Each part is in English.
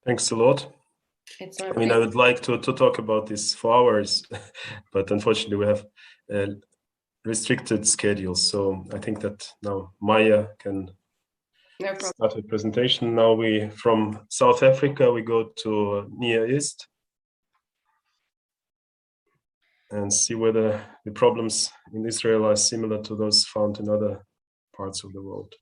Thanks a lot. I mean, I would like to talk about this for hours, but unfortunately we have a restricted schedule. So I think that now Maya can start the presentation. Now from South Africa, we go to Near East and see whether the problems in Israel are similar to those found in other parts of the world.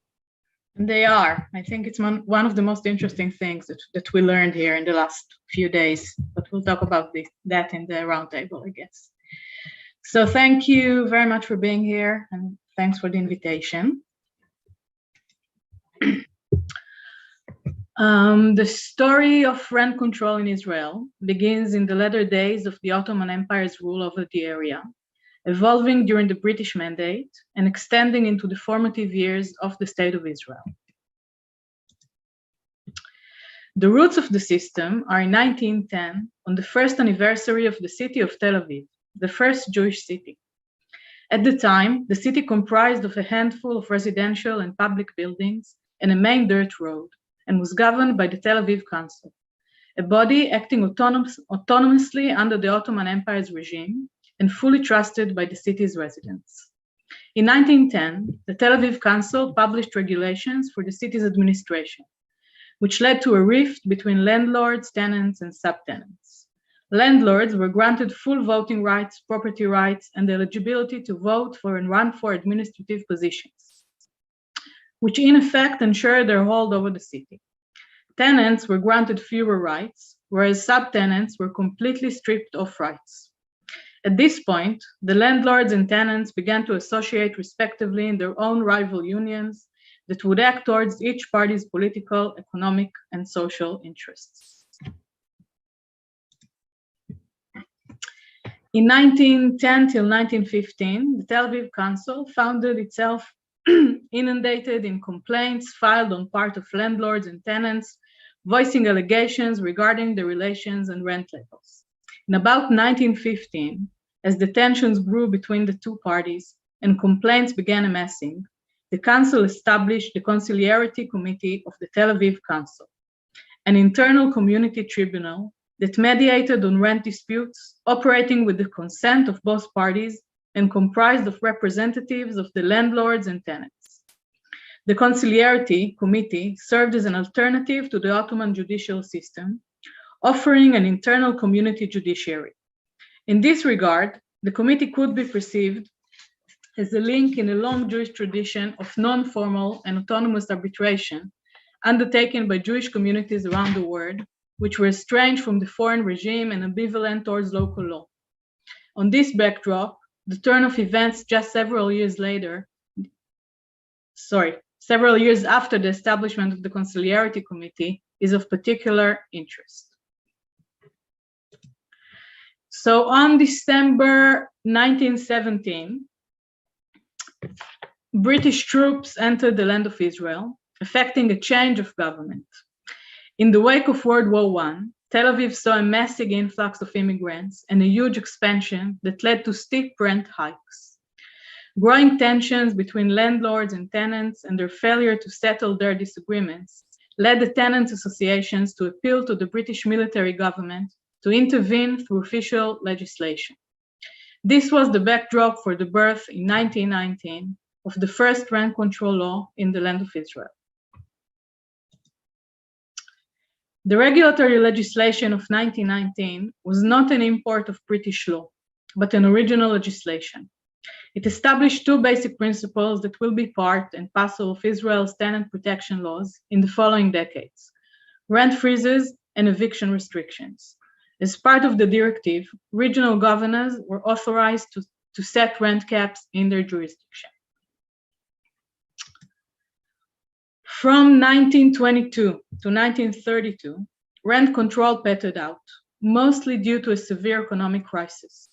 They are. I think it's one of the most interesting things that we learned here in the last few days, but we'll talk about that in the roundtable, I guess. So thank you very much for being here, and thanks for the invitation. The story of rent control in Israel begins in the latter days of the Ottoman Empire's rule over the area, evolving during the British Mandate and extending into the formative years of the State of Israel. The roots of the system are in 1910, on the first anniversary of the city of Tel Aviv, the first Jewish city. At the time, the city comprised of a handful of residential and public buildings and a main dirt road, and was governed by the Tel Aviv Council, a body acting autonomously under the Ottoman Empire's regime and fully trusted by the city's residents. In 1910, the Tel Aviv Council published regulations for the city's administration, which led to a rift between landlords, tenants, and subtenants. Landlords were granted full voting rights, property rights, and the eligibility to vote for and run for administrative positions, which in effect ensured their hold over the city. Tenants were granted fewer rights, whereas subtenants were completely stripped of rights. At this point, the landlords and tenants began to associate respectively in their own rival unions that would act towards each party's political, economic, and social interests. In 1910 till 1915, the Tel Aviv Council found itself inundated in complaints filed on part of landlords and tenants, voicing allegations regarding the relations and rent levels. In about 1915, as the tensions grew between the two parties and complaints began amassing, the council established the Conciliarity Committee of the Tel Aviv Council, an internal community tribunal that mediated on rent disputes, operating with the consent of both parties and comprised of representatives of the landlords and tenants. The Conciliarity Committee served as an alternative to the Ottoman judicial system, offering an internal community judiciary. In this regard, the committee could be perceived as a link in a long Jewish tradition of non-formal and autonomous arbitration undertaken by Jewish communities around the world, which were estranged from the foreign regime and ambivalent towards local law. On this backdrop, the turn of events just several years after the establishment of the Conciliarity Committee is of particular interest. So on December 1917, British troops entered the land of Israel, effecting a change of government. In the wake of World War I, Tel Aviv saw a massive influx of immigrants and a huge expansion that led to steep rent hikes. Growing tensions between landlords and tenants and their failure to settle their disagreements led the tenants' associations to appeal to the British military government to intervene through official legislation. This was the backdrop for the birth in 1919 of the first rent control law in the land of Israel. The regulatory legislation of 1919 was not an import of British law, but an original legislation. It established two basic principles that will be part and parcel of Israel's tenant protection laws in the following decades: rent freezes and eviction restrictions. As part of the directive, regional governors were authorized to set rent caps in their jurisdiction. From 1922 to 1932, rent control petered out, mostly due to a severe economic crisis,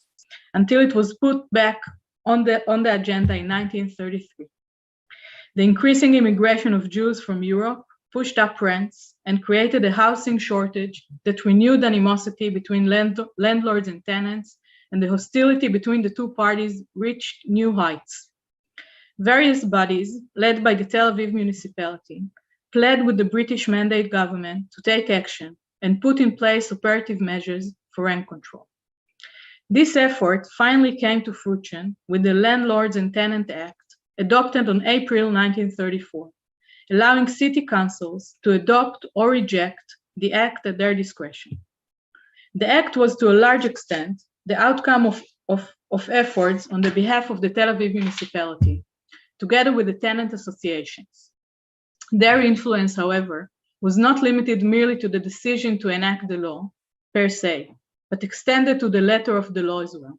until it was put back on the agenda in 1933. The increasing immigration of Jews from Europe pushed up rents and created a housing shortage that renewed animosity between landlords and tenants, and the hostility between the two parties reached new heights. Various bodies, led by the Tel Aviv municipality, pled with the British Mandate government to take action and put in place operative measures for rent control. This effort finally came to fruition with the Landlords and Tenant Act, adopted on April 1934, allowing city councils to adopt or reject the act at their discretion. The act was to a large extent the outcome of efforts on the behalf of the Tel Aviv municipality, together with the tenant associations. Their influence, however, was not limited merely to the decision to enact the law per se, but extended to the letter of the law as well.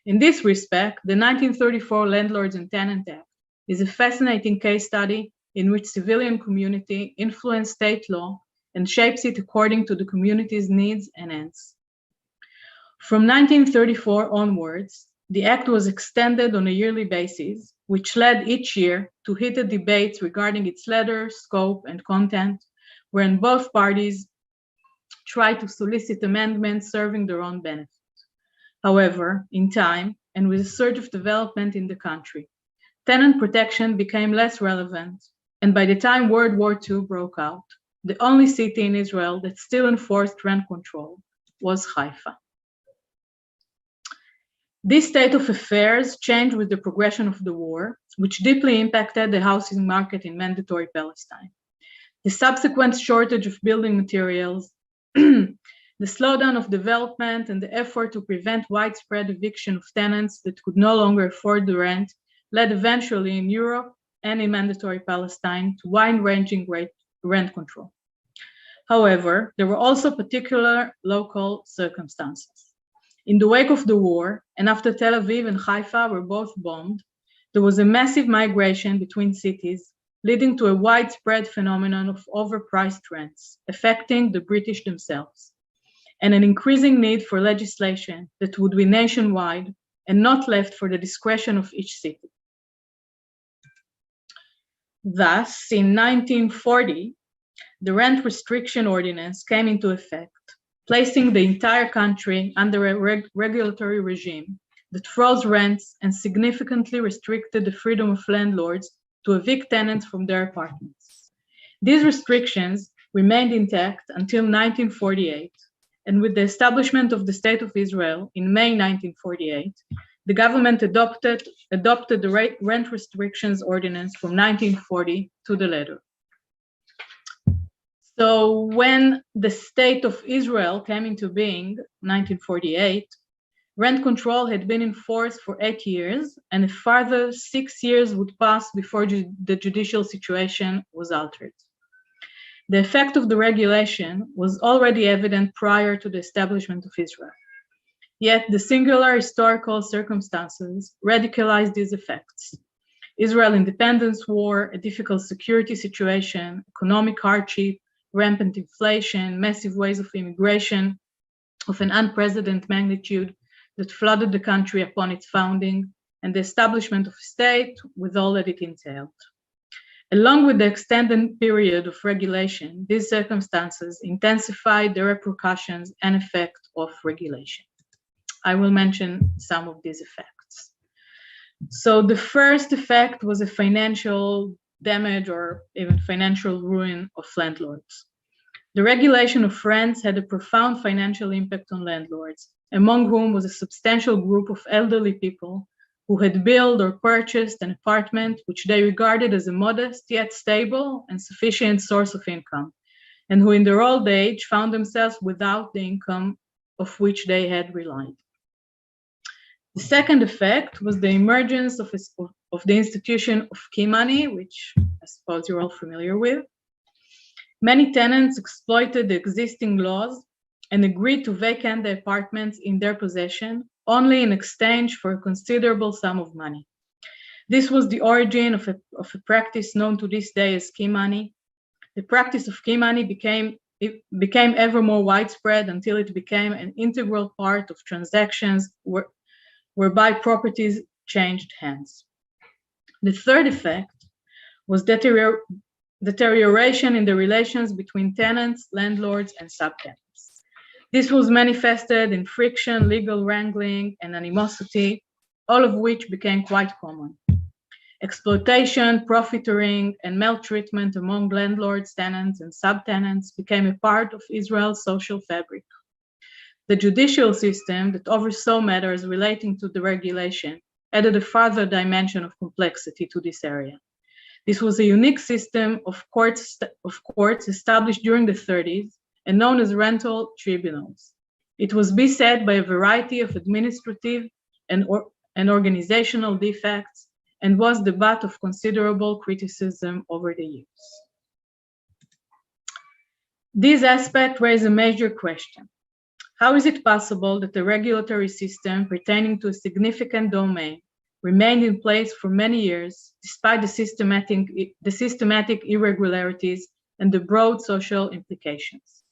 In this respect, the 1934 Landlords and Tenant Act is a fascinating case study in which civilian community influenced state law and shapes it according to the community's needs and ends. From 1934 onwards, the act was extended on a yearly basis, which led each year to heated debates regarding its letter, scope, and content, wherein both parties tried to solicit amendments serving their own benefit. However, in time, and with a surge of development in the country, tenant protection became less relevant, and by the time World War II broke out, the only city in Israel that still enforced rent control was Haifa. This state of affairs changed with the progression of the war, which deeply impacted the housing market in mandatory Palestine. The subsequent shortage of building materials, the slowdown of development, and the effort to prevent widespread eviction of tenants that could no longer afford the rent led eventually in Europe and in mandatory Palestine to wide-ranging rent control. However, there were also particular local circumstances. In the wake of the war, and after Tel Aviv and Haifa were both bombed, there was a massive migration between cities, leading to a widespread phenomenon of overpriced rents, affecting the British themselves, and an increasing need for legislation that would be nationwide and not left for the discretion of each city. Thus, in 1940, the Rent Restriction Ordinance came into effect, placing the entire country under a regulatory regime that froze rents and significantly restricted the freedom of landlords to evict tenants from their apartments. These restrictions remained intact until 1948, and with the establishment of the State of Israel in May 1948, the government adopted the Rent Restrictions Ordinance from 1940 to the letter. So when the State of Israel came into being, 1948, rent control had been in force for 8 years, and a further 6 years would pass before the judicial situation was altered. The effect of the regulation was already evident prior to the establishment of Israel. Yet the singular historical circumstances radicalized these effects. Israel independence war, a difficult security situation, economic hardship, rampant inflation, massive waves of immigration of an unprecedented magnitude that flooded the country upon its founding, and the establishment of a state with all that it entailed. Along with the extended period of regulation, these circumstances intensified the repercussions and effect of regulation. I will mention some of these effects. So the first effect was a financial damage or even financial ruin of landlords. The regulation of rents had a profound financial impact on landlords, among whom was a substantial group of elderly people who had built or purchased an apartment which they regarded as a modest yet stable and sufficient source of income, and who in their old age found themselves without the income of which they had relied. The second effect was the emergence of the institution of key money, which I suppose you're all familiar with. Many tenants exploited the existing laws and agreed to vacate the apartments in their possession only in exchange for a considerable sum of money. This was the origin of a practice known to this day as key money. The practice of key money became ever more widespread until it became an integral part of transactions whereby properties changed hands. The third effect was deterioration in the relations between tenants, landlords, and subtenants. This was manifested in friction, legal wrangling, and animosity, all of which became quite common. Exploitation, profiteering, and maltreatment among landlords, tenants, and subtenants became a part of Israel's social fabric. The judicial system that oversaw matters relating to the regulation added a further dimension of complexity to this area. This was a unique system of courts established during the 30s and known as rental tribunals. It was beset by a variety of administrative and organizational defects and was the butt of considerable criticism over the years. These aspects raise a major question. How is it possible that the regulatory system pertaining to a significant domain remained in place for many years, despite the systematic irregularities and the broad social implications?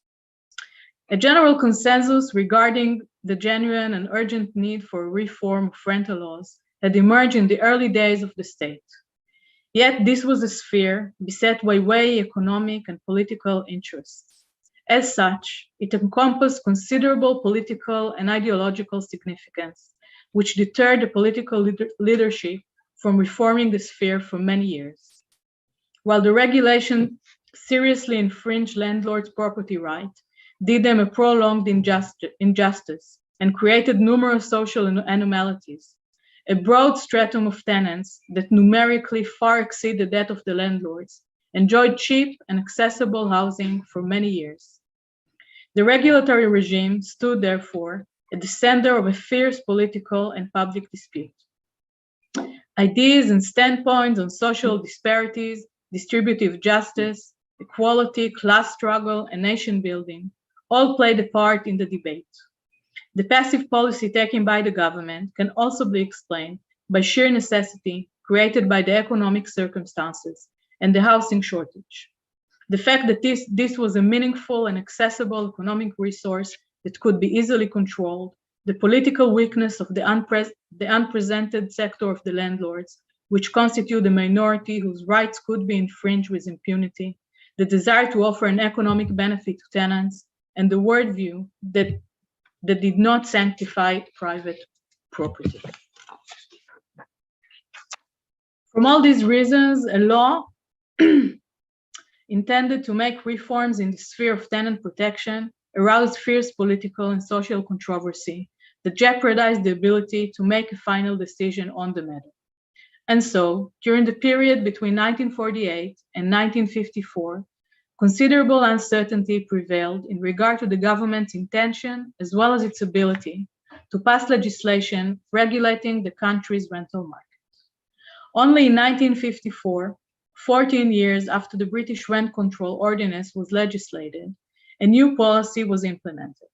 A general consensus regarding the genuine and urgent need for reform of rental laws had emerged in the early days of the state. Yet this was a sphere beset by weighty economic and political interests. As such, it encompassed considerable political and ideological significance, which deterred the political leadership from reforming the sphere for many years. While the regulation seriously infringed landlords' property rights, did them a prolonged injustice, and created numerous social anomalies, a broad stratum of tenants that numerically far exceeded that of the landlords, enjoyed cheap and accessible housing for many years. The regulatory regime stood, therefore, at the center of a fierce political and public dispute. Ideas and standpoints on social disparities, distributive justice, equality, class struggle, and nation building all played a part in the debate. The passive policy taken by the government can also be explained by sheer necessity created by the economic circumstances and the housing shortage. The fact that this was a meaningful and accessible economic resource that could be easily controlled, the political weakness of the unrepresented sector of the landlords, which constitute the minority whose rights could be infringed with impunity, the desire to offer an economic benefit to tenants, and the worldview that did not sanctify private property. From all these reasons, a law intended to make reforms in the sphere of tenant protection aroused fierce political and social controversy that jeopardized the ability to make a final decision on the matter. And so, during the period between 1948 and 1954, considerable uncertainty prevailed in regard to the government's intention as well as its ability to pass legislation regulating the country's rental market. Only in 1954, 14 years after the British Rent Control Ordinance was legislated, a new policy was implemented.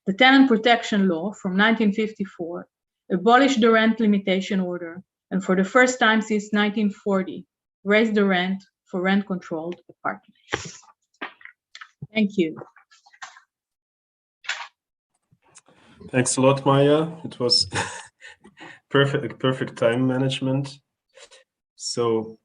The Tenant Protection Law from 1954 abolished the rent limitation order and for the first time since 1940, raised the rent for rent-controlled apartments. Thank you. Thanks a lot, Maya. It was perfect time management. So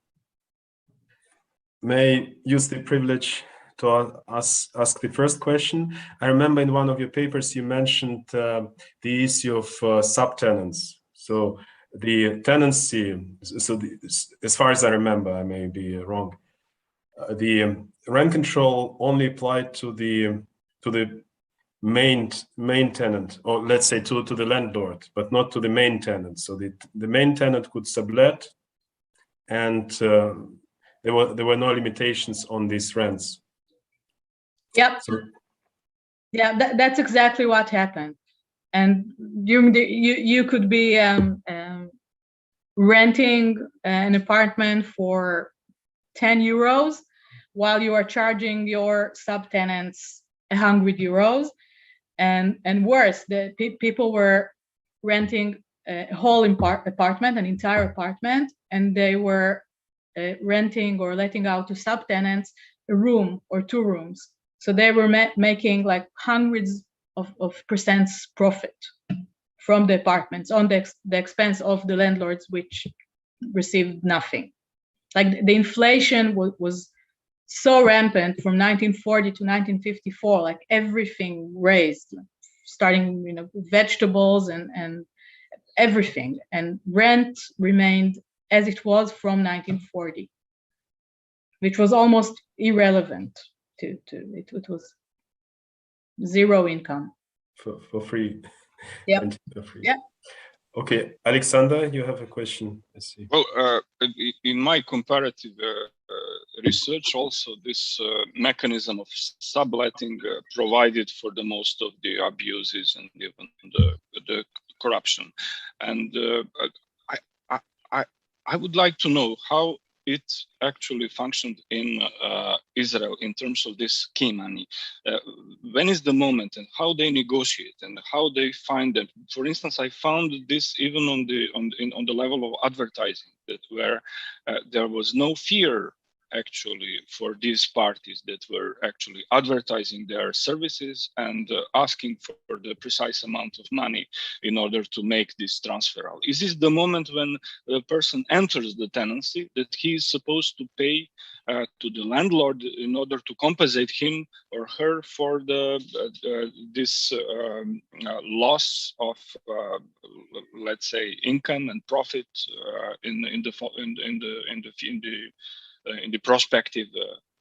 may I use the privilege to ask the first question. I remember in one of your papers you mentioned the issue of subtenants. So the tenancy, as far as I remember, I may be wrong, the rent control only applied to the main tenant, or let's say to the landlord, but not to the main tenant. So the main tenant could sublet, and there were no limitations on these rents. Yep. So, yeah, that's exactly what happened. And during you could be renting an apartment for 10 euros while you are charging your subtenants 100 euros. And worse, the people were renting a whole apartment, an entire apartment, and they were renting or letting out to subtenants a room or two rooms. So they were making like hundreds of percents profit from the apartments on the expense of the landlords, which received nothing. Like the inflation was so rampant from 1940 to 1954, like everything raised, starting vegetables and everything, and rent remained as it was from 1940, which was almost irrelevant to it was zero income. For free. Yeah. For free. Yeah. Okay, Alexander, you have a question. Let's see. Well, in my comparative research, also this mechanism of subletting provided for the most of the abuses and even the corruption, and I would like to know how it actually functioned in Israel in terms of this key money. When is the moment and how they negotiate and how they find them? For instance, I found this even on the level of advertising, that where there was no fear actually for these parties that were actually advertising their services and asking for the precise amount of money in order to make this transfer. Is this the moment when the person enters the tenancy that he is supposed to pay to the landlord in order to compensate him or her for this loss of let's say income and profit in the prospective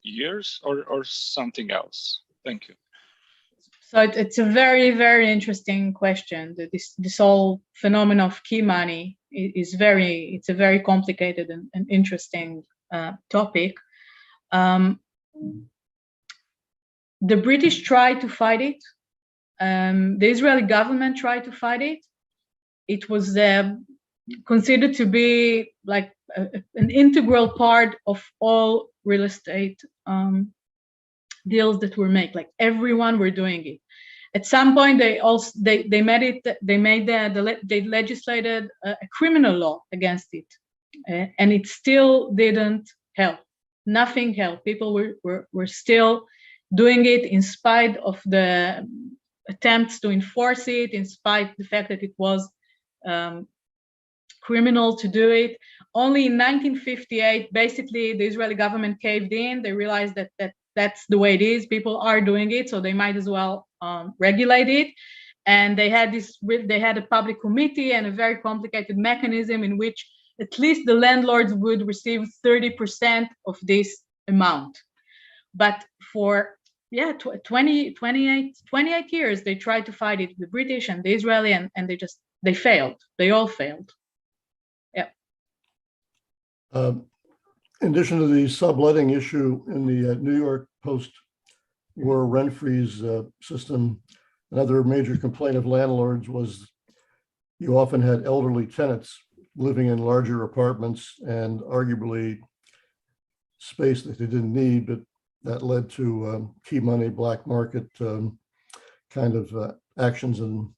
years, or something else? Thank you. So it's a very, very interesting question. This whole phenomenon of key money is it's a very complicated and interesting topic. The British tried to fight it. The Israeli government tried to fight it. It was considered to be like an integral part of all real estate deals that were made. Like everyone were doing it. At some point, they legislated a criminal law against it, and it still didn't help. Nothing helped. People were still doing it in spite of the attempts to enforce it, in spite of the fact that it was criminal to do it. Only in 1958, basically, the Israeli government caved in. They realized that that's the way it is. People are doing it, so they might as well regulate it. And they had a public committee and a very complicated mechanism in which at least the landlords would receive 30% of this amount. But for 28 years, they tried to fight it, the British and the Israeli, and they failed. They all failed. Yeah. In addition to the subletting issue in the New York post-war rent freeze system, another major complaint of landlords was you often had elderly tenants living in larger apartments and arguably space that they didn't need, but that led to key money, black market kind of actions, and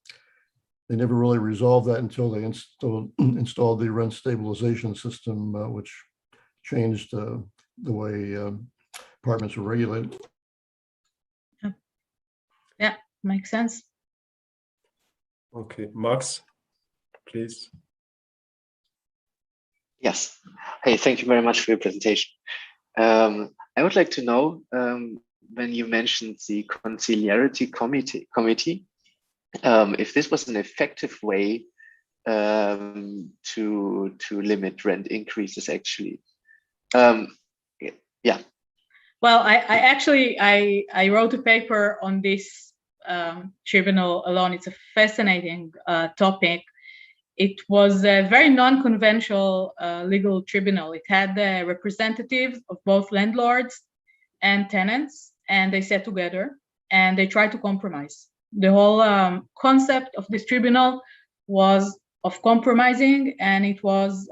they never really resolved that until they installed the rent stabilization system, which changed the way apartments were regulated. Yeah, makes sense. Okay, Max, please. Yes. Hey, thank you very much for your presentation. I would like to know, when you mentioned the conciliarity committee, if this was an effective way to limit rent increases, actually. Yeah. Well, I wrote a paper on this tribunal alone. It's a fascinating topic. It was a very non-conventional legal tribunal. It had representatives of both landlords and tenants, and they sat together and they tried to compromise. The whole concept of this tribunal was of compromising, and it was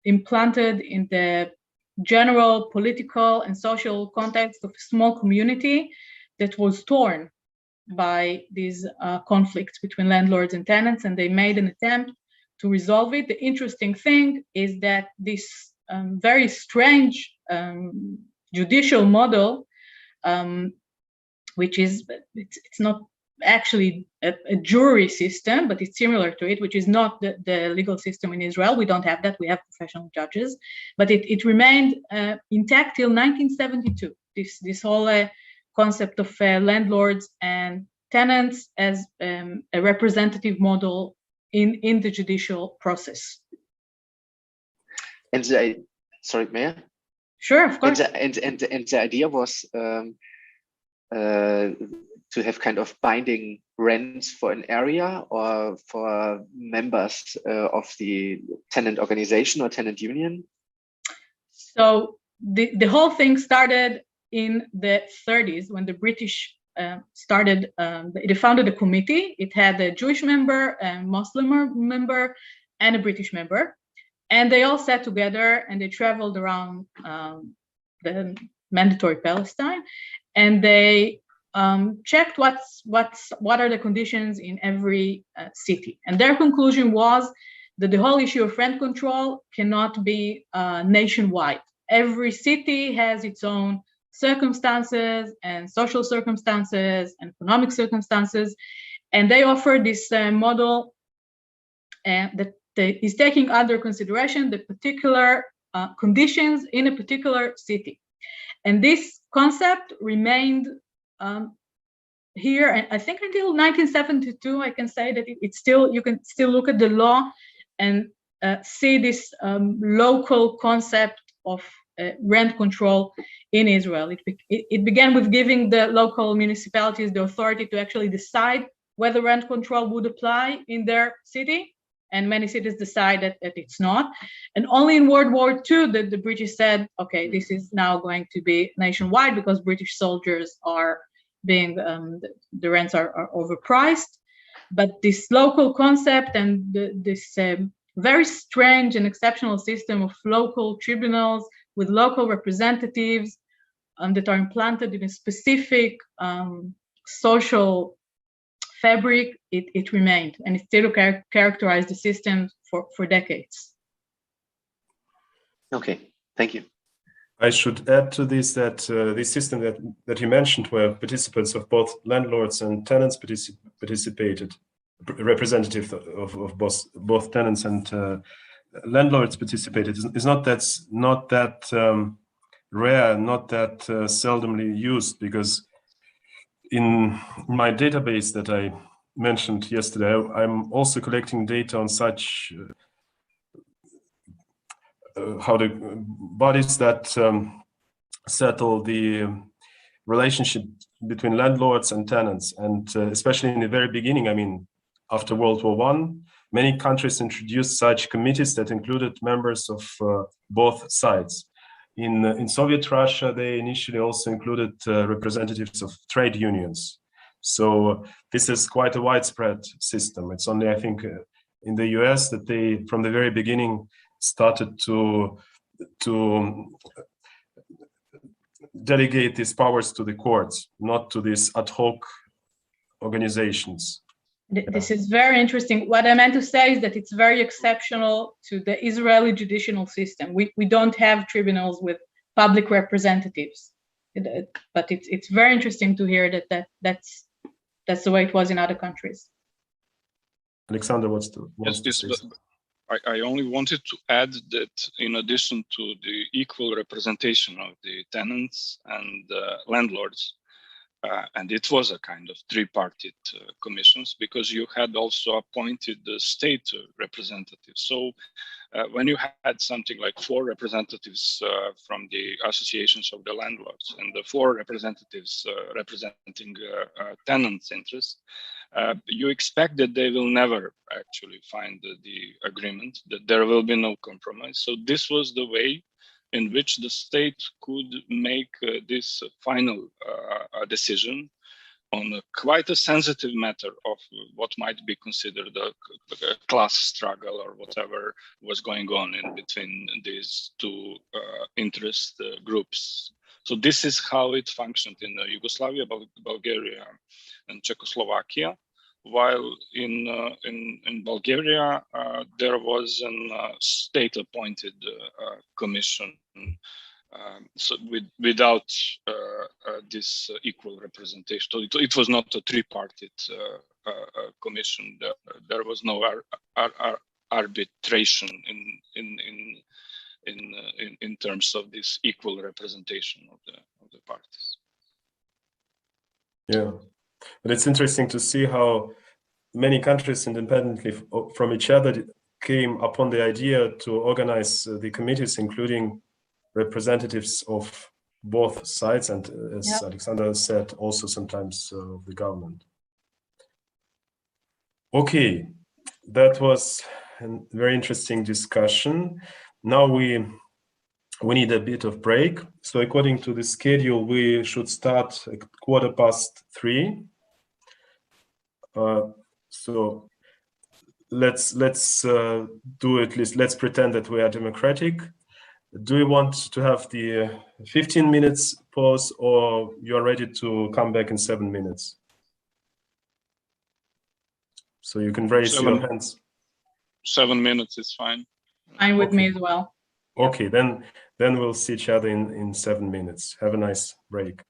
implanted in the general political and social context of a small community that was torn by these conflicts between landlords and tenants, and they made an attempt to resolve it. The interesting thing is that this very strange judicial model, which is, it's not actually a jury system, but it's similar to it, which is not the legal system in Israel. We don't have that. We have professional judges, but it remained intact till 1972. This whole concept of landlords and tenants as a representative model in the judicial process. And sorry, Mayor? Sure, of course. And the idea was to have kind of binding rents for an area or for members of the tenant organization or tenant union? So the whole thing started in the 30s when the British started, they founded a committee. It had a Jewish member, a Muslim member, and a British member. And they all sat together and they traveled around the mandatory Palestine, and they checked what are the conditions in every city. And their conclusion was that the whole issue of rent control cannot be nationwide. Every city has its own circumstances and social circumstances and economic circumstances, and they offer this model that is taking under consideration the particular conditions in a particular city. And this concept remained here, and I think until 1972, I can say that it's still, you can still look at the law and see this local concept of rent control in Israel. It began with giving the local municipalities the authority to actually decide whether rent control would apply in their city, and many cities decided that it's not. And only in World War II that the British said, okay, this is now going to be nationwide because British soldiers are being, the rents are overpriced. But this local concept and this very strange and exceptional system of local tribunals with local representatives that are implanted in a specific social fabric, it remained, and it still characterized the system for decades. Okay, thank you. I should add to this that this system that you mentioned, where participants of both landlords and tenants participated, representative of both tenants and landlords participated, is not that rare, not that seldomly used, because in my database that I mentioned yesterday, I'm also collecting data on such how the bodies that settle the relationship between landlords and tenants, and especially in the very beginning, I mean, after World War I, many countries introduced such committees that included members of both sides. In Soviet Russia, they initially also included representatives of trade unions. So this is quite a widespread system. It's only, I think, in the US that they, from the very beginning, started to delegate these powers to the courts, not to these ad hoc organizations. This is very interesting. What I meant to say is that it's very exceptional to the Israeli judicial system. We don't have tribunals with public representatives, but it's very interesting to hear that's the way it was in other countries. Alexander, I only wanted to add that in addition to the equal representation of the tenants and landlords, and it was a kind of three-party commissions, because you had also appointed the state representatives. So when you had something like 4 representatives from the associations of the landlords and the 4 representatives representing tenants' interests, you expect that they will never actually find the agreement, that there will be no compromise. So this was the way in which the state could make this final decision on quite a sensitive matter of what might be considered a class struggle or whatever was going on in between these two interest groups. So this is how it functioned in Yugoslavia, Bulgaria, and Czechoslovakia. While in Bulgaria, there was a state-appointed commission, so without this equal representation. So it was not a three-party commission. There was no arbitration in terms of this equal representation of the parties. Yeah. But it's interesting to see how many countries independently from each other came upon the idea to organize the committees, including representatives of both sides, and as Alexander said, also sometimes of the government. Okay, that was a very interesting discussion. Now we need a bit of break. So according to the schedule, we should start at 3:15. So let's do at least, let's pretend that we are democratic. Do you want to have the 15 minutes pause, or you're ready to come back in 7 minutes? So you can raise your hands. 7 minutes is fine. Fine with me as well. Okay, then we'll see each other in 7 minutes. Have a nice break.